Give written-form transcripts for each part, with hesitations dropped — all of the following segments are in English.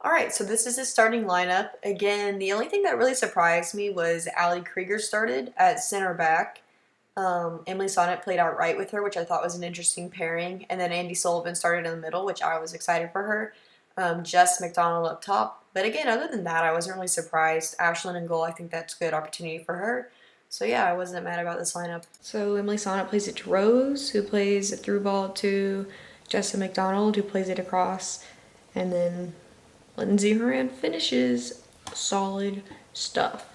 Alright, so this is his starting lineup. Again, the only thing that really surprised me was Ali Krieger started at center back. Emily Sonnet played out right with her, which I thought was an interesting pairing. And then Andy Sullivan started in the middle, which I was excited for her. Jess McDonald up top. But again, other than that, I wasn't really surprised. Ashlyn in goal, I think that's a good opportunity for her. So yeah, I wasn't mad about this lineup. So Emily Sonnet plays it to Rose, who plays a through ball to Jessa McDonald, who plays it across. And then Lindsay Horan finishes. Solid stuff.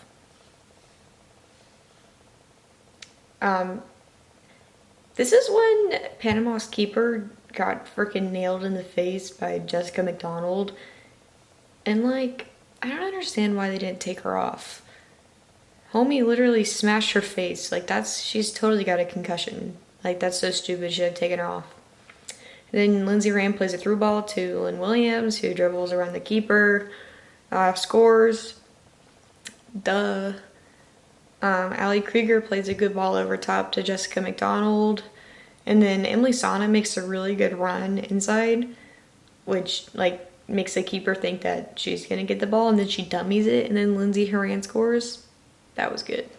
This is when Panama's keeper got freaking nailed in the face by Jessica McDonald. And like, I don't understand why they didn't take her off. Homie literally smashed her face. Like she's totally got a concussion. Like that's so stupid, should have taken her off. And then Lindsay Rand plays a through ball to Lynn Williams, who dribbles around the keeper, scores. Duh. Ali Krieger plays a good ball over top to Jessica McDonald. And then Emily Sonnet makes a really good run inside, which like makes the keeper think that she's gonna get the ball, and then she dummies it, and then Lindsay Horan scores. That was good.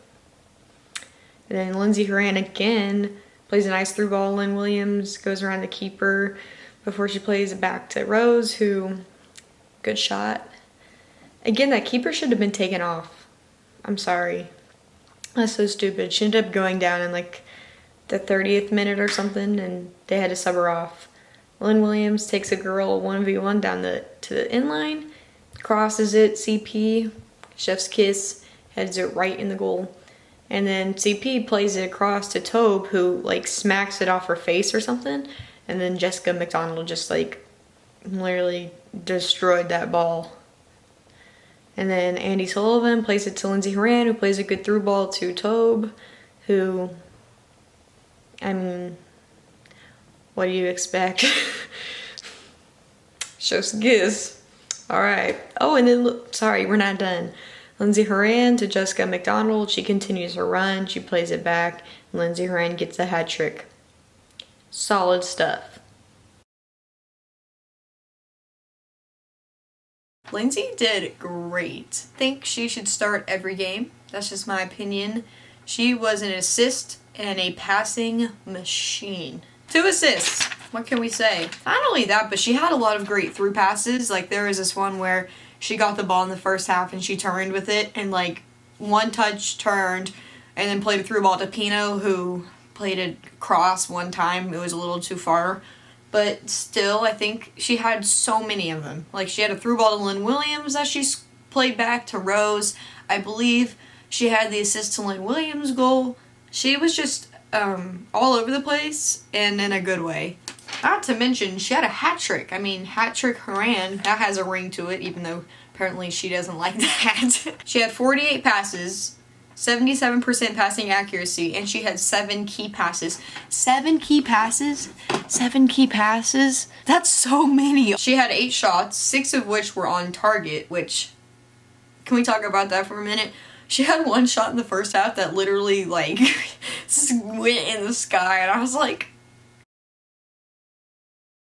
And then Lindsay Horan again plays a nice through ball. Lynn Williams goes around the keeper before she plays it back to Rose, who, good shot. Again, that keeper should have been taken off. I'm sorry. That's so stupid. She ended up going down in like the 30th minute or something, and they had to sub her off. Lynn Williams takes a girl 1v1 down to the inline, crosses it, CP, chef's kiss, heads it right in the goal. And then CP plays it across to Tobe, who like smacks it off her face or something, and then Jessica McDonald just like literally destroyed that ball. And then Andy Sullivan plays it to Lindsay Horan, who plays a good through ball to Tobe, who, I mean, what do you expect? Shows giz. Alright. Oh, and then, sorry, we're not done. Lindsay Horan to Jessica McDonald. She continues her run. She plays it back. Lindsay Horan gets the hat trick. Solid stuff. Lindsay did great. I think she should start every game. That's just my opinion. She was an assist and a passing machine. 2 assists. What can we say? Not only that, but she had a lot of great through passes. Like there was this one where she got the ball in the first half and she turned with it and like one touch turned and then played a through ball to Pino, who played it cross one time. It was a little too far. But still, I think she had so many of them. Like, she had a through ball to Lynn Williams that she played back to Rose. I believe she had the assist to Lynn Williams' goal. She was just all over the place and in a good way. Not to mention, she had a hat trick. I mean, hat trick Horan, that has a ring to it, even though apparently she doesn't like that. She had 48 passes, 77% passing accuracy, and she had 7 key passes. 7 key passes? 7 key passes? That's so many. She had 8 shots, 6 of which were on target, which, can we talk about that for a minute? She had 1 shot in the first half that literally, like, went in the sky, and I was like...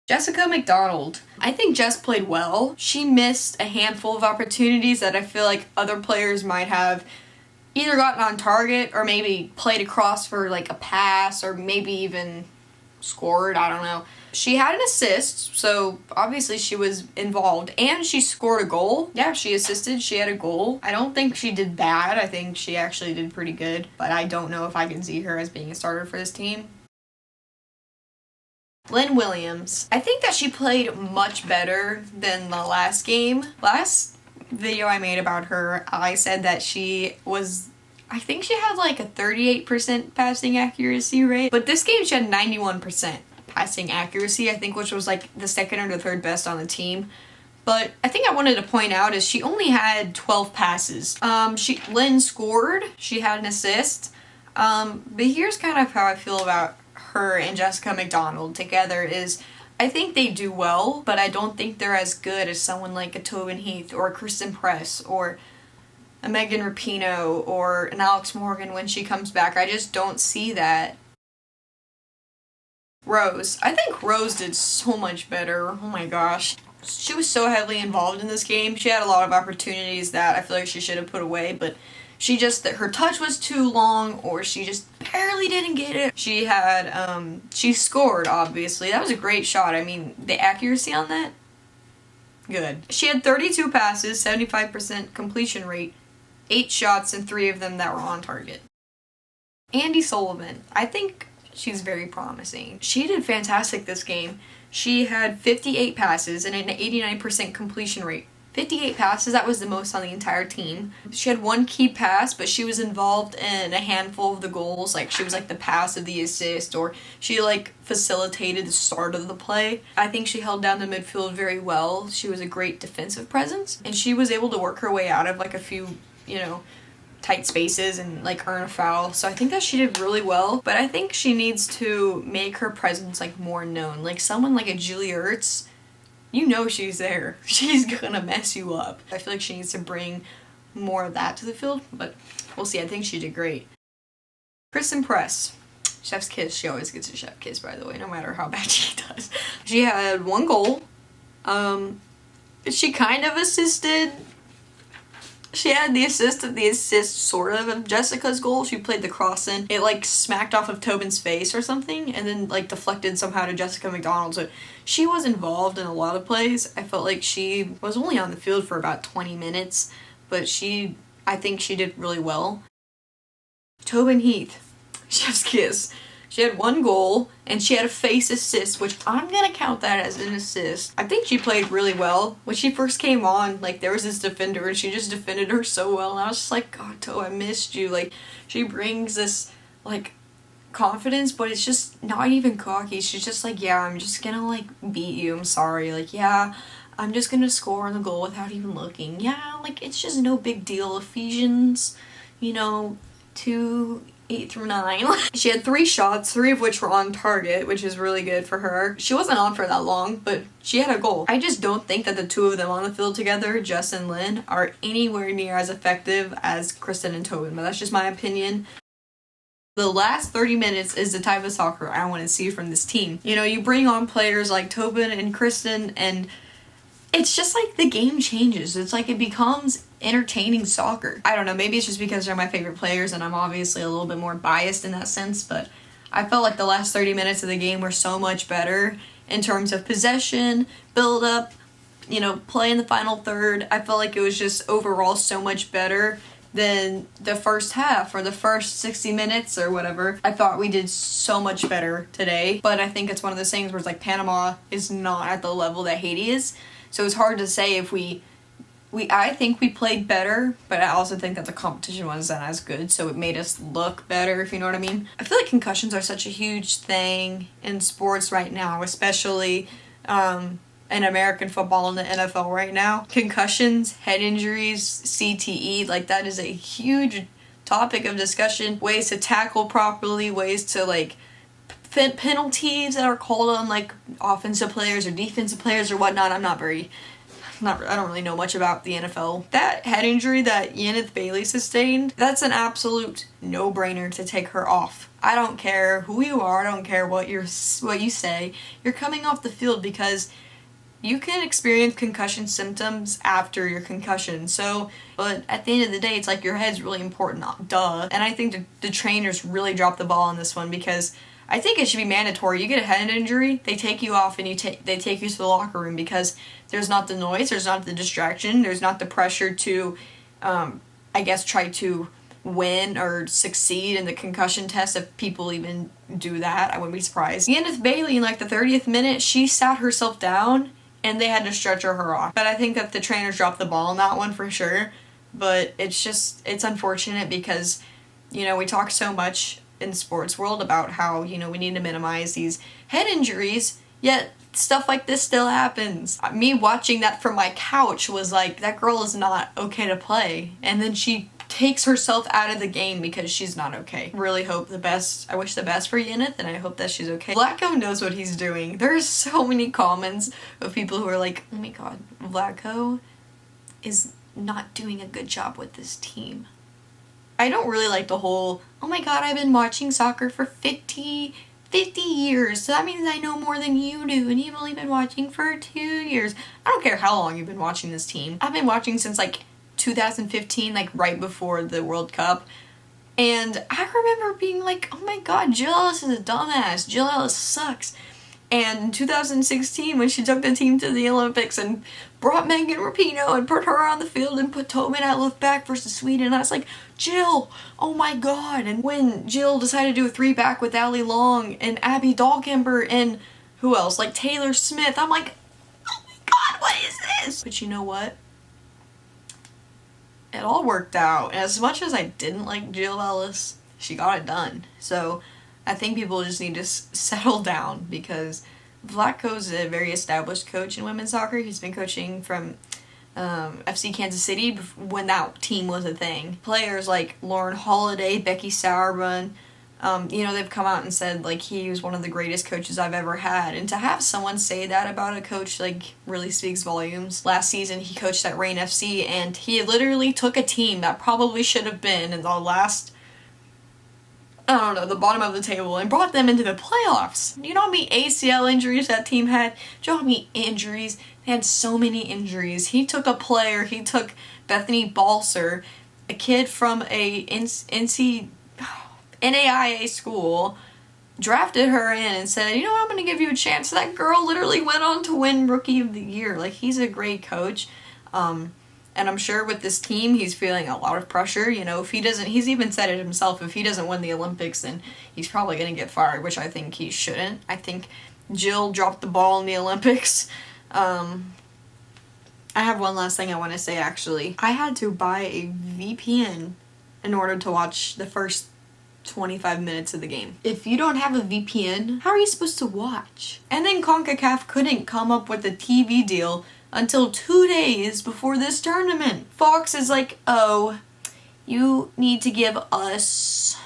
Jessica McDonald. I think Jess played well. She missed a handful of opportunities that I feel like other players might have either gotten on target or maybe played across for like a pass or maybe even scored, I don't know. She had an assist, so obviously she was involved, and she scored a goal. Yeah, she assisted, she had a goal. I don't think she did bad, I think she actually did pretty good, but I don't know if I can see her as being a starter for this team. Lynn Williams. I think that she played much better than the last game. Last video I made about her, I said that she was, I think she had like a 38% passing accuracy rate, but this game she had 91% passing accuracy, I think, which was like the second or the third best on the team. But I think I wanted to point out is she only had 12 passes. Lynn scored, she had an assist, but here's kind of how I feel about her and Jessica McDonald together is I think they do well, but I don't think they're as good as someone like a Tobin Heath or a Kristen Press or a Megan Rapinoe or an Alex Morgan when she comes back. I just don't see that. Rose. I think Rose did so much better. Oh my gosh. she was so heavily involved in this game. She had a lot of opportunities that I feel like she should have put away, but she just, her touch was too long, or she just barely didn't get it. She had, she scored, obviously. That was a great shot. I mean, the accuracy on that, good. She had 32 passes, 75% completion rate, 8 shots, and 3 of them that were on target. Andi Sullivan, I think she's very promising. She did fantastic this game. She had 58 passes and an 89% completion rate. 58 passes, that was the most on the entire team. She had 1 key pass, but she was involved in a handful of the goals. Like, she was like the pass of the assist, or she like facilitated the start of the play. I think she held down the midfield very well. She was a great defensive presence, and she was able to work her way out of like a few, you know, tight spaces and like earn a foul. So I think that she did really well, but I think she needs to make her presence like more known. Like someone like a Julia Ertz, you know she's there. She's gonna mess you up. I feel like she needs to bring more of that to the field, but we'll see. I think she did great. Kristen Press. Chef's kiss. She always gets a chef kiss, by the way, no matter how bad she does. She had 1 goal. She kind of assisted. She had the assist of the assist, sort of Jessica's goal. She played the cross in. It, like, smacked off of Tobin's face or something, and then, like, deflected somehow to Jessica McDonald. So she was involved in a lot of plays. I felt like she was only on the field for about 20 minutes, but I think she did really well. Tobin Heath, chef's kiss. She had 1 goal, and she had a face assist, which I'm gonna count that as an assist. I think she played really well. When she first came on, like, there was this defender, and she just defended her so well, and I was just like, God, To, I missed you. Like, she brings this, like, confidence, but it's just not even cocky. She's just like, yeah, I'm just gonna, like, beat you. I'm sorry. Like, yeah, I'm just gonna score on the goal without even looking. Yeah, like, it's just no big deal. Ephesians, 2:8-9. She had 3 shots, 3 of which were on target, which is really good for her. She wasn't on for that long, but she had a goal. I just don't think that the 2 of them on the field together, Jess and Lynn, are anywhere near as effective as Kristen and Tobin, but that's just my opinion. The last 30 minutes is the type of soccer I want to see from this team. You bring on players like Tobin and Kristen, and it's just like the game changes. It's like it becomes entertaining soccer. I don't know, maybe it's just because they're my favorite players and I'm obviously a little bit more biased in that sense, but I felt like the last 30 minutes of the game were so much better in terms of possession, build up, play in the final third. I felt like it was just overall so much better than the first half or the first 60 minutes or whatever. I thought we did so much better today, but I think it's one of those things where it's like Panama is not at the level that Haiti is. So it's hard to say if I think we played better, but I also think that the competition wasn't as good, so it made us look better, if you know what I mean. I feel like concussions are such a huge thing in sports right now, especially in American football and the NFL right now. Concussions, head injuries, CTE, like that is a huge topic of discussion. Ways to tackle properly, ways to like penalties that are called on like offensive players or defensive players or whatnot. I don't really know much about the NFL. That head injury that USWNT Bailey sustained, that's an absolute no-brainer to take her off. I don't care who you are, I don't care what you say. You're coming off the field because you can experience concussion symptoms after your concussion. But at the end of the day, it's like your head's really important, duh. And I think the trainers really dropped the ball on this one because I think it should be mandatory. You get a head injury, they take you off and they take you to the locker room because there's not the noise, there's not the distraction, there's not the pressure to, try to win or succeed in the concussion test if people even do that. I wouldn't be surprised. USWNT Bailey, in like the 30th minute, she sat herself down and they had to stretcher her off. But I think that the trainers dropped the ball on that one for sure. But it's unfortunate because, we talk so much in the sports world about how, we need to minimize these head injuries, yet stuff like this still happens. Me watching that from my couch was like, that girl is not okay to play. And then she takes herself out of the game because she's not okay. Really hope the best. I wish the best for USWNT, and I hope that she's okay. Vlatko knows what he's doing. There's so many comments of people who are like, oh my god, Vlatko is not doing a good job with this team. I don't really like the whole, oh my god, I've been watching soccer for 50 50 years, so that means I know more than you do, and you've only been watching for 2 years. I don't care how long you've been watching this team. I've been watching since like 2015, like right before the World Cup. And I remember being like, oh my god, Jill Ellis is a dumbass. Jill Ellis sucks. And in 2016, when she took the team to the Olympics and brought Megan Rapinoe and put her on the field and put Tobin at left back versus Sweden, I was like, Jill, oh my god. And when Jill decided to do a 3-back with Ali Long and Abby Dahlkemper and who else, like Taylor Smith, I'm like, oh my god, what is this? But you know what? It all worked out. And as much as I didn't like Jill Ellis, she got it done. So I think people just need to settle down, because Vlatko's a very established coach in women's soccer. He's been coaching from FC Kansas City when that team was a thing. Players like Lauren Holiday, Becky Sauerbrunn, they've come out and said, like, he was one of the greatest coaches I've ever had. And to have someone say that about a coach, like, really speaks volumes. Last season, he coached at Reign FC, and he literally took a team that probably should have been in the last, the bottom of the table, and brought them into the playoffs. You know how many ACL injuries that team had? Do you know how many injuries? They had so many injuries. He took a player, he took Bethany Balser, a kid from a NAIA school, drafted her in and said, you know what, I'm going to give you a chance. That girl literally went on to win Rookie of the Year. Like, he's a great coach. And I'm sure with this team, he's feeling a lot of pressure. You know, if he doesn't, he's even said it himself, if he doesn't win the Olympics, then he's probably going to get fired, which I think he shouldn't. I think Jill dropped the ball in the Olympics. I have one last thing I want to say, actually. I had to buy a VPN in order to watch the first 25 minutes of the game. If you don't have a VPN, how are you supposed to watch? And then CONCACAF couldn't come up with a TV deal until 2 days before this tournament. Fox is like, oh, you need to give us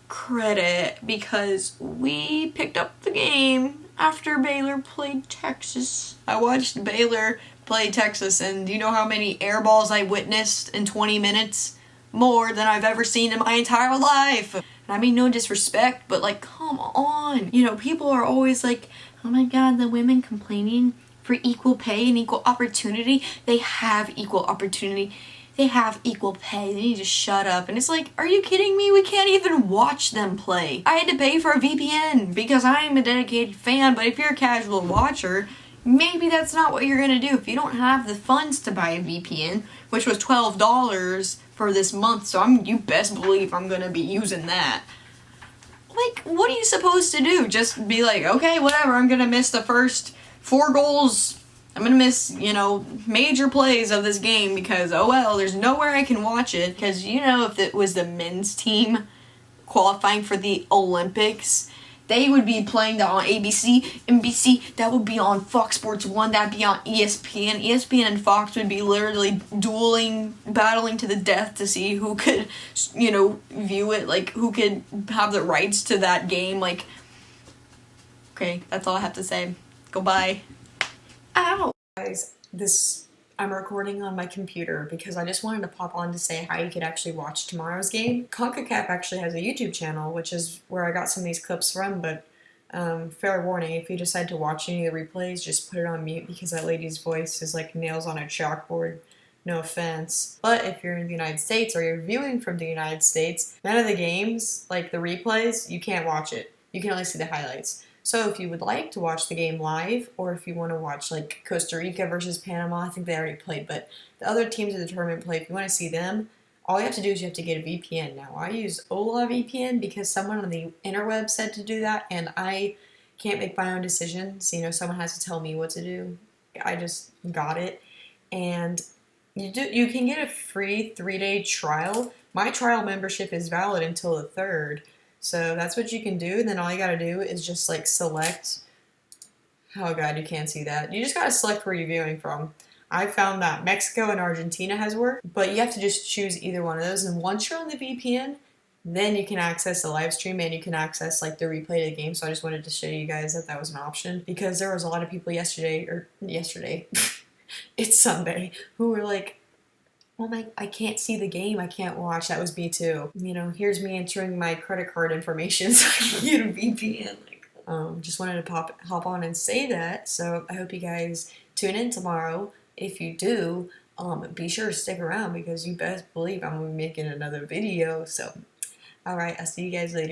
credit because we picked up the game after Baylor played Texas. I watched Baylor play Texas, and do you know how many air balls I witnessed in 20 minutes? More than I've ever seen in my entire life. And I mean, no disrespect, but like, come on. You know, people are always like, oh my god, the women complaining for equal pay and equal opportunity. They have equal opportunity. They have equal pay. They need to shut up. And it's like, are you kidding me? We can't even watch them play. I had to pay for a VPN because I'm a dedicated fan, but if you're a casual watcher, maybe that's not what you're gonna do. If you don't have the funds to buy a VPN, which was $12 for this month, so you best believe I'm gonna be using that. Like, what are you supposed to do? Just be like, okay, whatever, I'm gonna miss the first 4 goals. I'm gonna miss, major plays of this game because, oh well, there's nowhere I can watch it. Because, if it was the men's team qualifying for the Olympics, they would be playing that on ABC, NBC, that would be on Fox Sports 1, that'd be on ESPN. ESPN and Fox would be literally dueling, battling to the death to see who could, view it, like, who could have the rights to that game, like, okay, that's all I have to say. Goodbye. Ow! Guys, I'm recording on my computer because I just wanted to pop on to say how you could actually watch tomorrow's game. CONCACAF actually has a YouTube channel, which is where I got some of these clips from, but fair warning, if you decide to watch any of the replays, just put it on mute because that lady's voice is like nails on a chalkboard. No offense. But if you're in the United States or you're viewing from the United States, none of the games, like the replays, you can't watch it. You can only see the highlights. So if you would like to watch the game live, or if you want to watch like Costa Rica versus Panama, I think they already played, but the other teams of the tournament play, if you want to see them, all you have to do is you have to get a VPN. Now, I use Ola VPN because someone on the interweb said to do that, and I can't make my own decisions. Someone has to tell me what to do. I just got it. And you can get a free 3-day trial. My trial membership is valid until the 3rd. So that's what you can do, and then all you gotta do is just like select, oh god, you can't see that. You just gotta select where you're viewing from. I found that Mexico and Argentina has worked, but you have to just choose either one of those, and once you're on the VPN, then you can access the live stream and you can access like the replay of the game. So I just wanted to show you guys that was an option, because there was a lot of people yesterday, it's Sunday, who were like, oh my, I can't see the game, I can't watch. That was me too. Here's me entering my credit card information so I can get a VPN. Like, Just wanted to hop on and say that. So I hope you guys tune in tomorrow. If you do, be sure to stick around because you best believe I'm gonna be making another video. So, all right, I'll see you guys later.